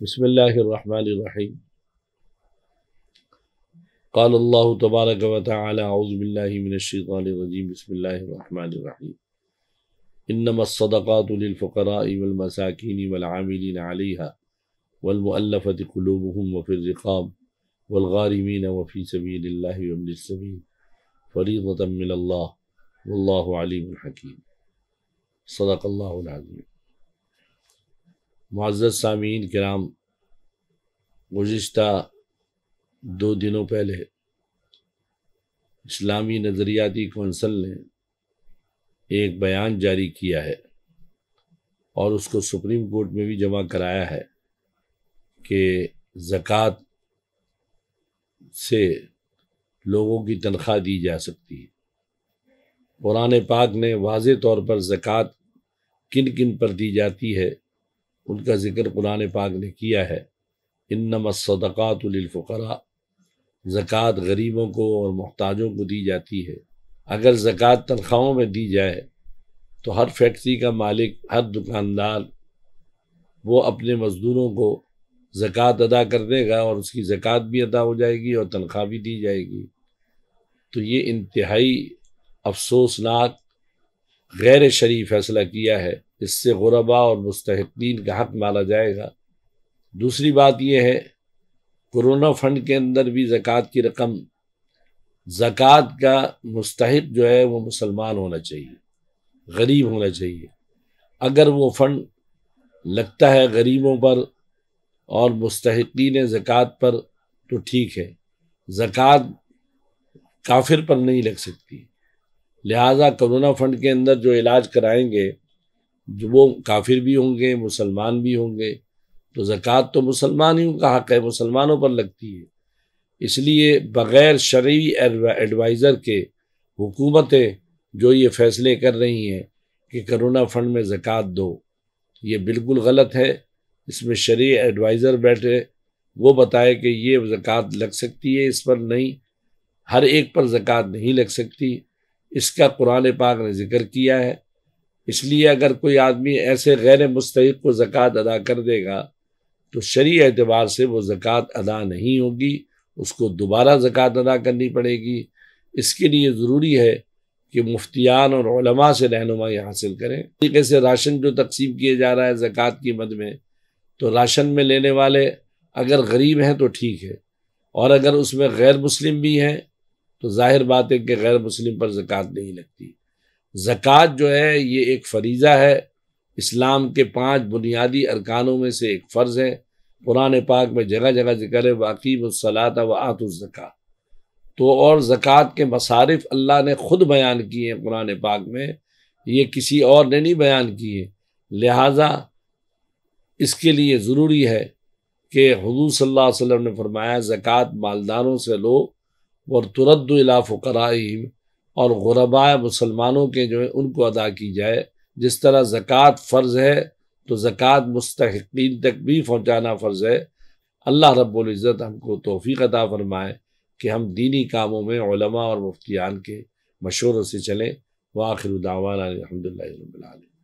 بسم اللہ الرحمن الرحیم قال اللہ تبارک و تعالی اعوذ باللہ من الشیطان الرجیم بسم اللہ الرحمن الرحیم انما الصدقات للفقراء والمساکین والعاملین علیہا والمؤلفۃ قلوبهم وفی الرقاب والغارمین وفی سبیل اللہ وابن السبیل فریضۃ من اللہ واللہ علیم حکیم۔ صدق اللہ العظیم۔ معزز سامعین کرام، گزشتہ 2 دنوں پہلے اسلامی نظریاتی کونسل نے ایک بیان جاری کیا ہے اور اس کو سپریم کورٹ میں بھی جمع کرایا ہے کہ زکوٰۃ سے لوگوں کی تنخواہ دی جا سکتی ہے۔ قرآن پاک نے واضح طور پر زکوٰۃ کن کن پر دی جاتی ہے ان کا ذکر قرآن پاک نے کیا ہے۔ انما الصدقات للفقراء، زکوٰۃ غریبوں کو اور محتاجوں کو دی جاتی ہے۔ اگر زکوٰۃ تنخواہوں میں دی جائے تو ہر فیکٹری کا مالک، ہر دکاندار، وہ اپنے مزدوروں کو زکوٰۃ ادا کر دے گا اور اس کی زکوٰۃ بھی ادا ہو جائے گی اور تنخواہ بھی دی جائے گی۔ تو یہ انتہائی افسوسناک غیر شرعی فیصلہ کیا ہے۔ اس سے غرباء اور مستحقین کا حق مالا جائے گا۔ دوسری بات یہ ہے، کورونا فنڈ کے اندر بھی زکوٰۃ کی رقم، زکوٰۃ کا مستحق جو ہے وہ مسلمان ہونا چاہیے، غریب ہونا چاہیے۔ اگر وہ فنڈ لگتا ہے غریبوں پر اور مستحقین زکوٰۃ پر تو ٹھیک ہے، زکوٰۃ کافر پر نہیں لگ سکتی۔ لہٰذا کورونا فنڈ کے اندر جو علاج کرائیں گے جو وہ کافر بھی ہوں گے، مسلمان بھی ہوں گے، تو زکوٰۃ تو مسلمانوں کا حق ہے، مسلمانوں پر لگتی ہے۔ اس لیے بغیر شرعی ایڈوائزر کے حکومتیں جو یہ فیصلے کر رہی ہیں کہ کرونا فنڈ میں زکوٰۃ دو، یہ بالکل غلط ہے۔ اس میں شرعی ایڈوائزر بیٹھے، وہ بتائے کہ یہ زکوٰۃ لگ سکتی ہے، اس پر نہیں، ہر ایک پر زکوٰۃ نہیں لگ سکتی۔ اس کا قرآن پاک نے ذکر کیا ہے۔ اس لیے اگر کوئی آدمی ایسے غیر مستحق کو زکوٰۃ ادا کر دے گا تو شرعی اعتبار سے وہ زکوٰۃ ادا نہیں ہوگی، اس کو دوبارہ زکوٰۃ ادا کرنی پڑے گی۔ اس کے لیے ضروری ہے کہ مفتیان اور علماء سے رہنمائی حاصل کریں۔ اس طریقے سے راشن جو تقسیم کیے جا رہا ہے زکوٰۃ کی مد میں، تو راشن میں لینے والے اگر غریب ہیں تو ٹھیک ہے، اور اگر اس میں غیر مسلم بھی ہیں تو ظاہر بات ہے کہ غیر مسلم پر زکوٰۃ نہیں لگتی۔ زکوٰۃ جو ہے یہ ایک فریضہ ہے، اسلام کے 5 بنیادی ارکانوں میں سے ایک فرض ہے۔ قرآن پاک میں جگہ جگہ ذکر ہے وَأَقِیمُوا الصَّلَاةَ وَآتُوا الزَّکَاةَ۔ تو اور زکوٰۃ کے مصارف اللہ نے خود بیان کیے ہیں قرآن پاک میں، یہ کسی اور نے نہیں بیان کیے۔ لہٰذا اس کے لیے ضروری ہے کہ حضور صلی اللہ علیہ وسلم نے فرمایا زکوٰۃ مالداروں سے لو وَتُرَدُّ إِلَىٰ فُقَرَائِهِمْ، اور غرباء مسلمانوں کے جو ہے ان کو ادا کی جائے۔ جس طرح زکوٰۃ فرض ہے تو زکوٰۃ مستحقین تک بھی پہنچانا فرض ہے۔ اللہ رب العزت ہم کو توفیق عطا فرمائے کہ ہم دینی کاموں میں علماء اور مفتیان کے مشوروں سے چلیں۔ وآخر دعوانا الحمدللہ رب العالمین۔